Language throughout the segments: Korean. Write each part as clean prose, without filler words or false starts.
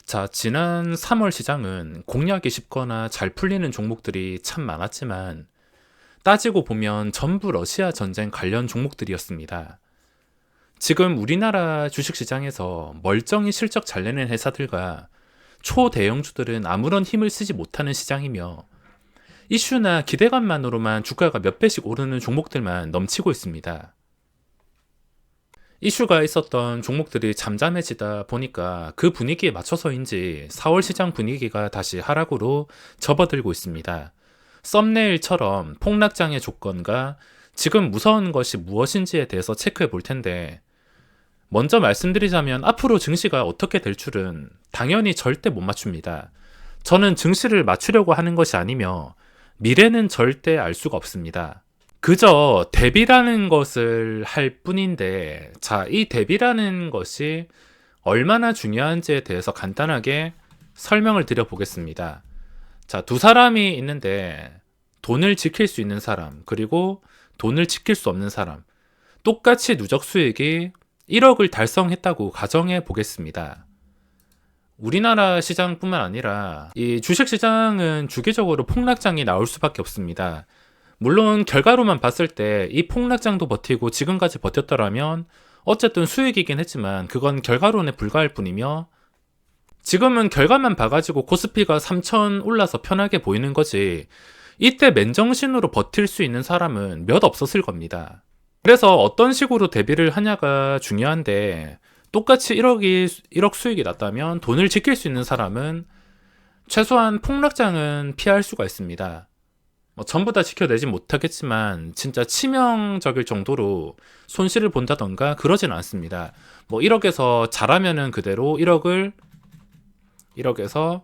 자, 지난 3월 시장은 공략이 쉽거나 잘 풀리는 종목들이 참 많았지만 따지고 보면 전부 러시아 전쟁 관련 종목들이었습니다. 지금 우리나라 주식시장에서 멀쩡히 실적 잘 내는 회사들과 초대형주들은 아무런 힘을 쓰지 못하는 시장이며 이슈나 기대감만으로만 주가가 몇 배씩 오르는 종목들만 넘치고 있습니다. 이슈가 있었던 종목들이 잠잠해지다 보니까 그 분위기에 맞춰서인지 4월 시장 분위기가 다시 하락으로 접어들고 있습니다. 썸네일처럼 폭락장의 조건과 지금 무서운 것이 무엇인지에 대해서 체크해 볼 텐데, 먼저 말씀드리자면 앞으로 증시가 어떻게 될 줄은 당연히 절대 못 맞춥니다. 저는 증시를 맞추려고 하는 것이 아니며 미래는 절대 알 수가 없습니다. 그저 대비라는 것을 할 뿐인데, 자, 이 대비라는 것이 얼마나 중요한지에 대해서 간단하게 설명을 드려 보겠습니다. 자, 두 사람이 있는데 돈을 지킬 수 있는 사람, 그리고 돈을 지킬 수 없는 사람. 똑같이 누적 수익이 1억을 달성했다고 가정해 보겠습니다. 우리나라 시장뿐만 아니라 이 주식 시장은 주기적으로 폭락장이 나올 수밖에 없습니다. 물론 결과로만 봤을 때 이 폭락장도 버티고 지금까지 버텼더라면 어쨌든 수익이긴 했지만 그건 결과론에 불과할 뿐이며, 지금은 결과만 봐가지고 코스피가 3천 올라서 편하게 보이는 거지 이때 맨정신으로 버틸 수 있는 사람은 몇 없었을 겁니다. 그래서 어떤 식으로 대비를 하냐가 중요한데, 똑같이 1억 수익이 났다면 돈을 지킬 수 있는 사람은 최소한 폭락장은 피할 수가 있습니다. 전부 다 지켜내진 못하겠지만 진짜 치명적일 정도로 손실을 본다던가 그러진 않습니다. 1억에서 잘하면은 그대로 1억에서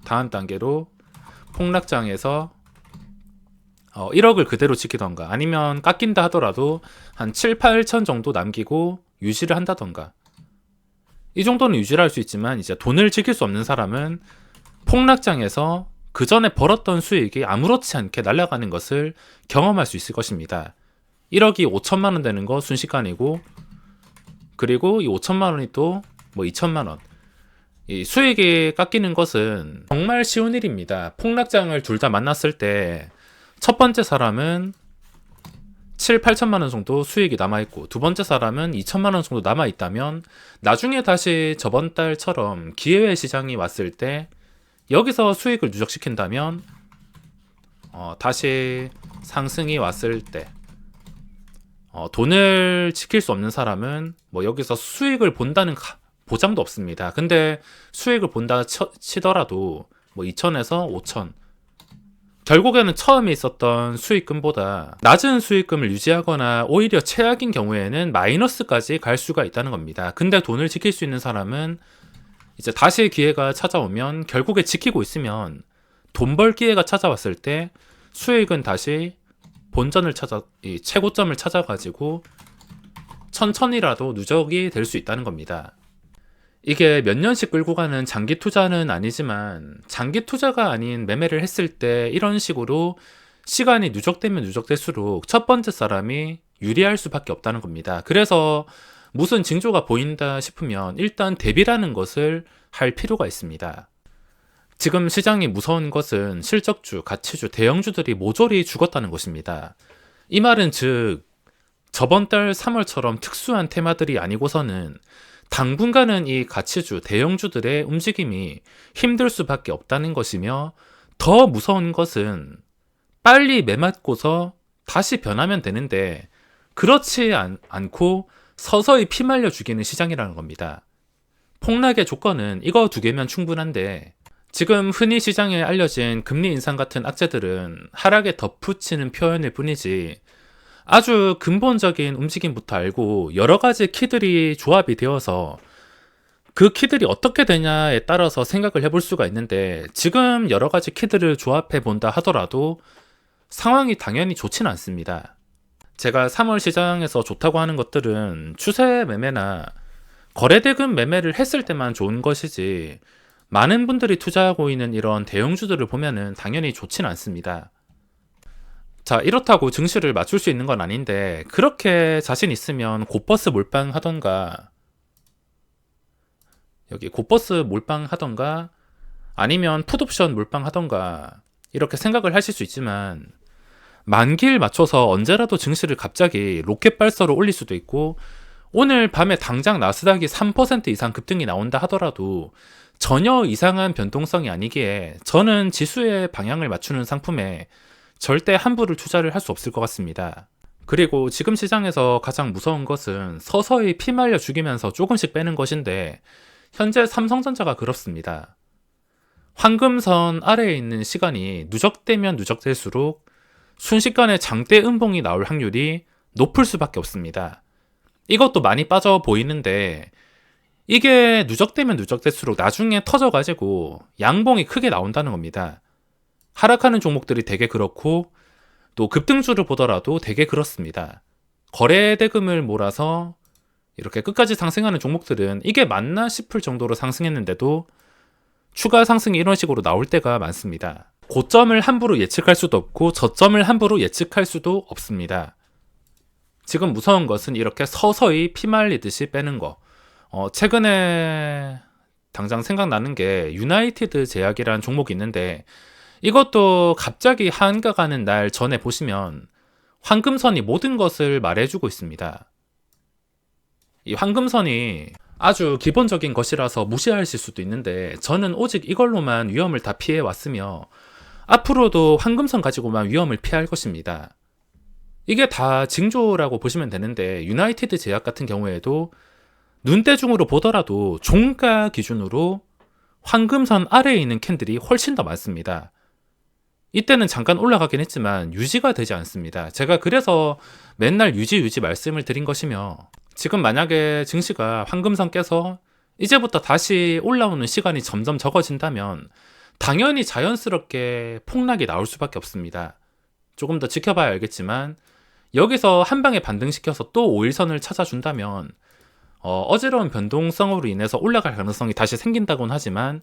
다음 단계로 폭락장에서 1억을 그대로 지키던가, 아니면 깎인다 하더라도 한 7, 8천 정도 남기고 유지를 한다던가, 이 정도는 유지를 할 수 있지만 이제 돈을 지킬 수 없는 사람은 폭락장에서 그 전에 벌었던 수익이 아무렇지 않게 날아가는 것을 경험할 수 있을 것입니다. 1억이 5천만 원 되는 거 순식간이고, 그리고 이 5천만 원이 또 2천만 원. 이 수익이 깎이는 것은 정말 쉬운 일입니다. 폭락장을 둘 다 만났을 때 첫 번째 사람은 7, 8천만 원 정도 수익이 남아있고, 두 번째 사람은 2천만 원 정도 남아있다면 나중에 다시 저번 달처럼 기회의 시장이 왔을 때 여기서 수익을 누적시킨다면 다시 상승이 왔을 때 돈을 지킬 수 없는 사람은 여기서 수익을 본다는 보장도 없습니다. 근데 수익을 본다 치더라도 2천에서 5천, 결국에는 처음에 있었던 수익금보다 낮은 수익금을 유지하거나 오히려 최악인 경우에는 마이너스까지 갈 수가 있다는 겁니다. 근데 돈을 지킬 수 있는 사람은 이제 다시 기회가 찾아오면, 결국에 지키고 있으면 돈 벌 기회가 찾아왔을 때 수익은 다시 본전을 이 최고점을 찾아가지고 천천히라도 누적이 될 수 있다는 겁니다. 이게 몇 년씩 끌고 가는 장기 투자는 아니지만, 장기 투자가 아닌 매매를 했을 때 이런 식으로 시간이 누적되면 누적될수록 첫 번째 사람이 유리할 수밖에 없다는 겁니다. 그래서 무슨 징조가 보인다 싶으면 일단 대비라는 것을 할 필요가 있습니다. 지금 시장이 무서운 것은 실적주, 가치주, 대형주들이 모조리 죽었다는 것입니다. 이 말은 즉 저번 달 3월처럼 특수한 테마들이 아니고서는 당분간은 이 가치주, 대형주들의 움직임이 힘들 수밖에 없다는 것이며, 더 무서운 것은 빨리 매맞고서 다시 변하면 되는데 그렇지 않고 서서히 피말려 죽이는 시장이라는 겁니다. 폭락의 조건은 이거 두 개면 충분한데, 지금 흔히 시장에 알려진 금리 인상 같은 악재들은 하락에 덧붙이는 표현일 뿐이지 아주 근본적인 움직임부터 알고 여러 가지 키들이 조합이 되어서 그 키들이 어떻게 되냐에 따라서 생각을 해볼 수가 있는데, 지금 여러 가지 키들을 조합해 본다 하더라도 상황이 당연히 좋진 않습니다. 제가 3월 시장에서 좋다고 하는 것들은 추세 매매나 거래대금 매매를 했을 때만 좋은 것이지, 많은 분들이 투자하고 있는 이런 대형주들을 보면은 당연히 좋진 않습니다. 자, 이렇다고 증시를 맞출 수 있는 건 아닌데, 그렇게 자신 있으면 곧버스 몰빵 하던가, 여기 고버스 몰빵하던가 아니면 풋옵션 몰빵하던가 이렇게 생각을 하실 수 있지만 만기를 맞춰서 언제라도 증시를 갑자기 로켓 발사로 올릴 수도 있고 오늘 밤에 당장 나스닥이 3% 이상 급등이 나온다 하더라도 전혀 이상한 변동성이 아니기에 저는 지수의 방향을 맞추는 상품에 절대 함부로 투자를 할 수 없을 것 같습니다. 그리고 지금 시장에서 가장 무서운 것은 서서히 피말려 죽이면서 조금씩 빼는 것인데 현재 삼성전자가 그렇습니다. 황금선 아래에 있는 시간이 누적되면 누적될수록 순식간에 장대 음봉이 나올 확률이 높을 수밖에 없습니다. 이것도 많이 빠져 보이는데 이게 누적되면 누적될수록 나중에 터져가지고 양봉이 크게 나온다는 겁니다. 하락하는 종목들이 되게 그렇고 또 급등주를 보더라도 되게 그렇습니다. 거래대금을 몰아서 이렇게 끝까지 상승하는 종목들은 이게 맞나 싶을 정도로 상승했는데도 추가 상승이 이런 식으로 나올 때가 많습니다. 고점을 함부로 예측할 수도 없고 저점을 함부로 예측할 수도 없습니다. 지금 무서운 것은 이렇게 서서히 피말리듯이 빼는 거. 최근에 당장 생각나는 게 유나이티드 제약이라는 종목이 있는데 이것도 갑자기 한가 가는 날 전에 보시면 황금선이 모든 것을 말해주고 있습니다. 이 황금선이 아주 기본적인 것이라서 무시하실 수도 있는데 저는 오직 이걸로만 위험을 다 피해 왔으며 앞으로도 황금선 가지고만 위험을 피할 것입니다. 이게 다 징조라고 보시면 되는데 유나이티드 제약 같은 경우에도 눈대중으로 보더라도 종가 기준으로 황금선 아래에 있는 캔들이 훨씬 더 많습니다. 이때는 잠깐 올라가긴 했지만 유지가 되지 않습니다. 제가 그래서 맨날 유지 말씀을 드린 것이며 지금 만약에 증시가 황금선 깨서 이제부터 다시 올라오는 시간이 점점 적어진다면 당연히 자연스럽게 폭락이 나올 수밖에 없습니다. 조금 더 지켜봐야 알겠지만 여기서 한 방에 반등시켜서 또 5일선을 찾아준다면 어지러운 변동성으로 인해서 올라갈 가능성이 다시 생긴다곤 하지만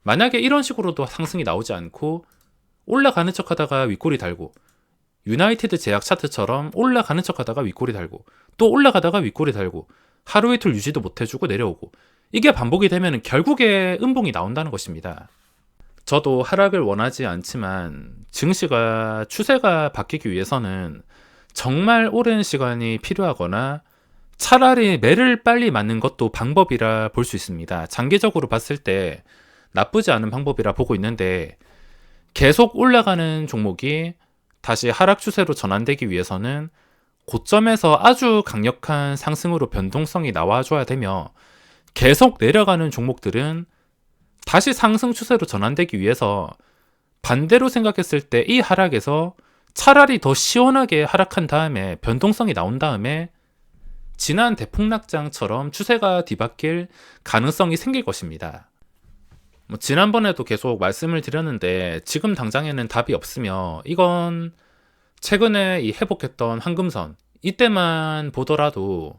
만약에 이런 식으로도 상승이 나오지 않고 올라가는 척 하다가 윗꼬리 달고 유나이티드 제약 차트처럼 올라가는 척 하다가 윗꼬리 달고 또 올라가다가 윗꼬리 달고 하루 이틀 유지도 못해주고 내려오고 이게 반복이 되면 결국에 음봉이 나온다는 것입니다. 저도 하락을 원하지 않지만 증시가 추세가 바뀌기 위해서는 정말 오랜 시간이 필요하거나 차라리 매를 빨리 맞는 것도 방법이라 볼 수 있습니다. 장기적으로 봤을 때 나쁘지 않은 방법이라 보고 있는데 계속 올라가는 종목이 다시 하락 추세로 전환되기 위해서는 고점에서 아주 강력한 상승으로 변동성이 나와줘야 되며 계속 내려가는 종목들은 다시 상승 추세로 전환되기 위해서 반대로 생각했을 때 이 하락에서 차라리 더 시원하게 하락한 다음에 변동성이 나온 다음에 지난 대폭락장처럼 추세가 뒤바뀔 가능성이 생길 것입니다. 지난번에도 계속 말씀을 드렸는데 지금 당장에는 답이 없으며 이건 최근에 이 회복했던 황금선 이때만 보더라도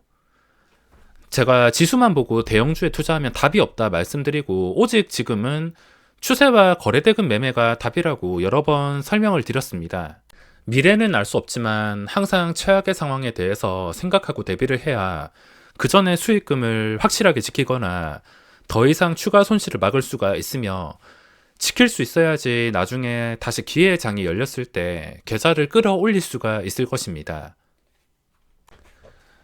제가 지수만 보고 대형주에 투자하면 답이 없다 말씀드리고 오직 지금은 추세와 거래대금 매매가 답이라고 여러 번 설명을 드렸습니다. 미래는 알 수 없지만 항상 최악의 상황에 대해서 생각하고 대비를 해야 그 전에 수익금을 확실하게 지키거나 더 이상 추가 손실을 막을 수가 있으며 지킬 수 있어야지 나중에 다시 기회의 장이 열렸을 때 계좌를 끌어올릴 수가 있을 것입니다.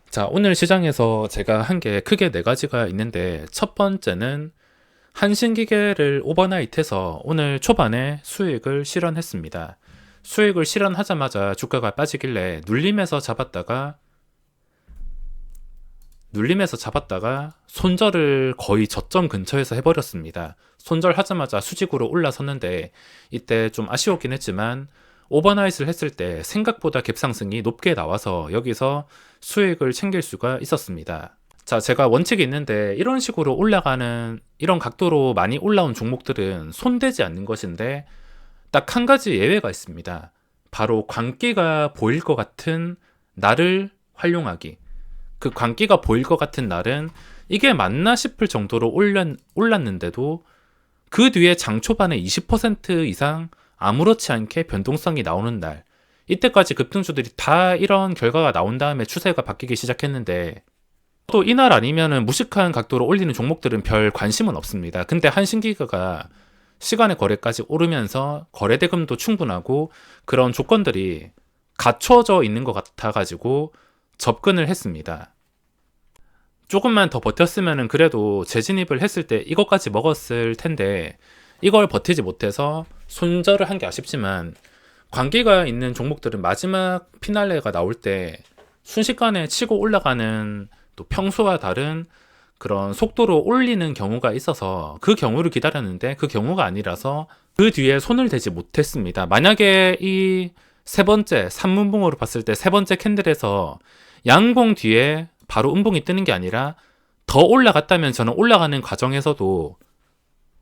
자, 오늘 시장에서 제가 한 게 크게 4가지가 있는데 첫 번째는 한신기계를 오버나잇해서 오늘 초반에 수익을 실현했습니다. 수익을 실현하자마자 주가가 빠지길래 눌림에서 잡았다가 손절을 거의 저점 근처에서 해버렸습니다. 손절하자마자 수직으로 올라섰는데 이때 좀 아쉬웠긴 했지만 오버나잇을 했을 때 생각보다 갭상승이 높게 나와서 여기서 수익을 챙길 수가 있었습니다. 자, 제가 원칙이 있는데 이런 식으로 올라가는 이런 각도로 많이 올라온 종목들은 손대지 않는 것인데 딱 한 가지 예외가 있습니다. 바로 광기가 보일 것 같은 날을 활용하기. 그 광기가 보일 것 같은 날은 이게 맞나 싶을 정도로 올랐는데도 그 뒤에 장 초반에 20% 이상 아무렇지 않게 변동성이 나오는 날, 이때까지 급등주들이 다 이런 결과가 나온 다음에 추세가 바뀌기 시작했는데 또 이날 아니면은 무식한 각도로 올리는 종목들은 별 관심은 없습니다. 근데 한신기가가 시간의 거래까지 오르면서 거래 대금도 충분하고 그런 조건들이 갖춰져 있는 것 같아가지고 접근을 했습니다. 조금만 더 버텼으면 그래도 재진입을 했을 때 이것까지 먹었을 텐데 이걸 버티지 못해서 손절을 한 게 아쉽지만, 관계가 있는 종목들은 마지막 피날레가 나올 때 순식간에 치고 올라가는, 또 평소와 다른 그런 속도로 올리는 경우가 있어서 그 경우를 기다렸는데 그 경우가 아니라서 그 뒤에 손을 대지 못했습니다. 만약에 이 세 번째 3분봉으로 봤을 때 세 번째 캔들에서 양봉 뒤에 바로 음봉이 뜨는 게 아니라 더 올라갔다면 저는 올라가는 과정에서도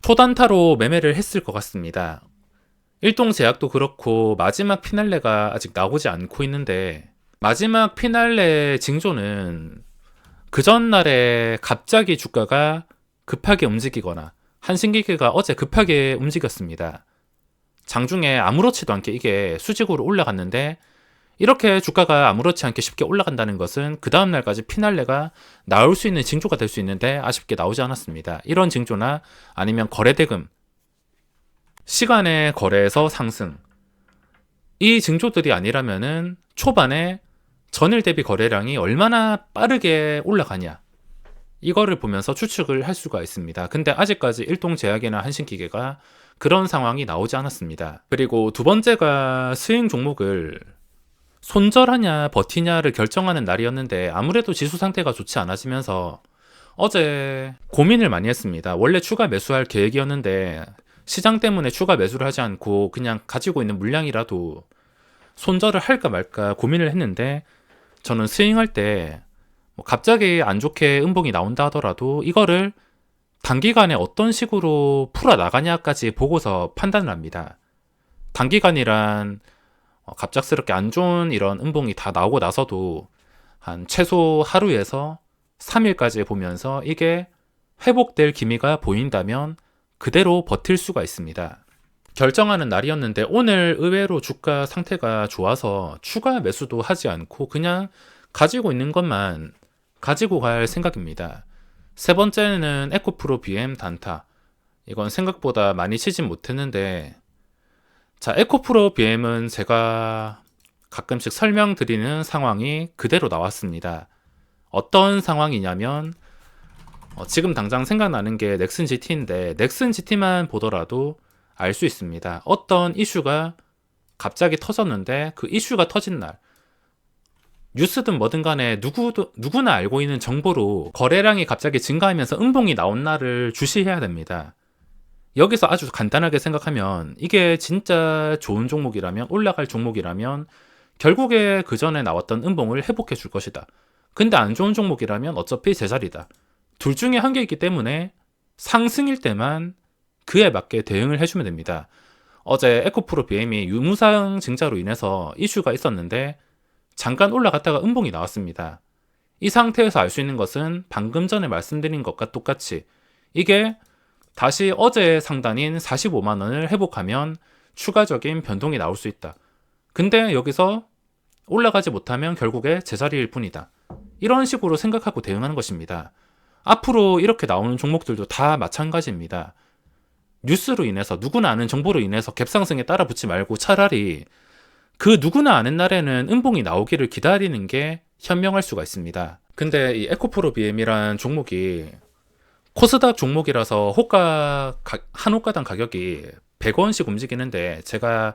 초단타로 매매를 했을 것 같습니다. 일동제약도 그렇고 마지막 피날레가 아직 나오지 않고 있는데, 마지막 피날레 징조는 그 전날에 갑자기 주가가 급하게 움직이거나, 한신기계가 어제 급하게 움직였습니다. 장중에 아무렇지도 않게 이게 수직으로 올라갔는데, 이렇게 주가가 아무렇지 않게 쉽게 올라간다는 것은 그 다음날까지 피날레가 나올 수 있는 징조가 될 수 있는데 아쉽게 나오지 않았습니다. 이런 징조나 아니면 거래대금, 시간의 거래에서 상승, 이 징조들이 아니라면은 초반에 전일 대비 거래량이 얼마나 빠르게 올라가냐, 이거를 보면서 추측을 할 수가 있습니다. 근데 아직까지 일동제약이나 한신기계가 그런 상황이 나오지 않았습니다. 그리고 두 번째가 스윙 종목을 손절하냐 버티냐를 결정하는 날이었는데, 아무래도 지수 상태가 좋지 않아지면서 어제 고민을 많이 했습니다. 원래 추가 매수할 계획이었는데 시장 때문에 추가 매수를 하지 않고 그냥 가지고 있는 물량이라도 손절을 할까 말까 고민을 했는데, 저는 스윙할 때 갑자기 안 좋게 음봉이 나온다 하더라도 이거를 단기간에 어떤 식으로 풀어나가냐까지 보고서 판단을 합니다. 단기간이란 갑작스럽게 안 좋은 이런 음봉이 다 나오고 나서도 한 최소 하루에서 3일까지 보면서 이게 회복될 기미가 보인다면 그대로 버틸 수가 있습니다. 결정하는 날이었는데 오늘 의외로 주가 상태가 좋아서 추가 매수도 하지 않고 그냥 가지고 있는 것만 가지고 갈 생각입니다. 세 번째는 에코프로 BM 단타. 이건 생각보다 많이 치진 못했는데, 자, 에코프로 BM은 제가 가끔씩 설명드리는 상황이 그대로 나왔습니다. 어떤 상황이냐면 지금 당장 생각나는 게 넥슨 GT인데, 넥슨 GT만 보더라도 알 수 있습니다. 어떤 이슈가 갑자기 터졌는데 그 이슈가 터진 날, 뉴스든 뭐든 간에 누구나 알고 있는 정보로 거래량이 갑자기 증가하면서 음봉이 나온 날을 주시해야 됩니다. 여기서 아주 간단하게 생각하면 이게 진짜 좋은 종목이라면, 올라갈 종목이라면 결국에 그 전에 나왔던 음봉을 회복해 줄 것이다. 근데 안 좋은 종목이라면 어차피 제자리다. 둘 중에 한 개이기 때문에 상승일 때만 그에 맞게 대응을 해주면 됩니다. 어제 에코프로 BM이 유무상 증자로 인해서 이슈가 있었는데 잠깐 올라갔다가 음봉이 나왔습니다. 이 상태에서 알 수 있는 것은 방금 전에 말씀드린 것과 똑같이 이게 다시 어제의 상단인 45만원을 회복하면 추가적인 변동이 나올 수 있다. 근데 여기서 올라가지 못하면 결국에 제자리일 뿐이다. 이런 식으로 생각하고 대응하는 것입니다. 앞으로 이렇게 나오는 종목들도 다 마찬가지입니다. 뉴스로 인해서, 누구나 아는 정보로 인해서 갭상승에 따라 붙지 말고 차라리 그 누구나 아는 날에는 음봉이 나오기를 기다리는 게 현명할 수가 있습니다. 근데 이 에코프로 BM이란 종목이 코스닥 종목이라서 한 호가당 가격이 100원씩 움직이는데, 제가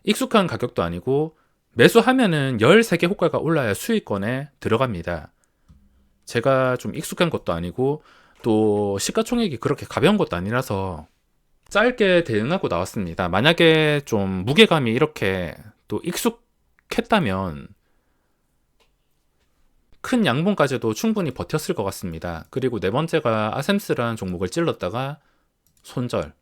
익숙한 가격도 아니고 매수하면은 13개 호가가 올라야 수익권에 들어갑니다. 제가 좀 익숙한 것도 아니고 또 시가총액이 그렇게 가벼운 것도 아니라서 짧게 대응하고 나왔습니다. 만약에 좀 무게감이 이렇게 또 익숙했다면 큰 양봉까지도 충분히 버텼을 것 같습니다. 그리고 네 번째가 아셈스라는 종목을 찔렀다가 손절.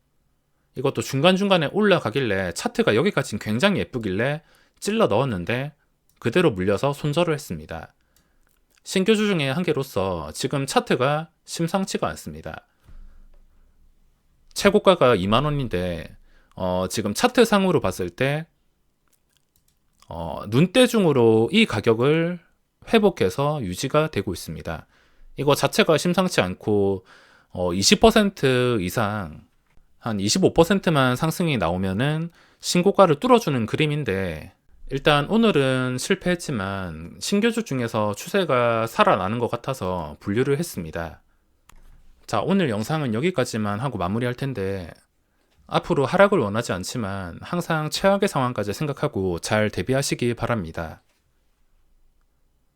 이것도 중간중간에 올라가길래 차트가 여기까지는 굉장히 예쁘길래 찔러 넣었는데 그대로 물려서 손절을 했습니다. 신규주 중에 한 개로서 지금 차트가 심상치가 않습니다. 최고가가 2만원인데 지금 차트상으로 봤을 때 눈대중으로 이 가격을 회복해서 유지가 되고 있습니다. 이거 자체가 심상치 않고 20% 이상 한 25%만 상승이 나오면은 신고가를 뚫어주는 그림인데 일단 오늘은 실패했지만 신규주 중에서 추세가 살아나는 것 같아서 분류를 했습니다. 자, 오늘 영상은 여기까지만 하고 마무리할 텐데 앞으로 하락을 원하지 않지만 항상 최악의 상황까지 생각하고 잘 대비하시기 바랍니다.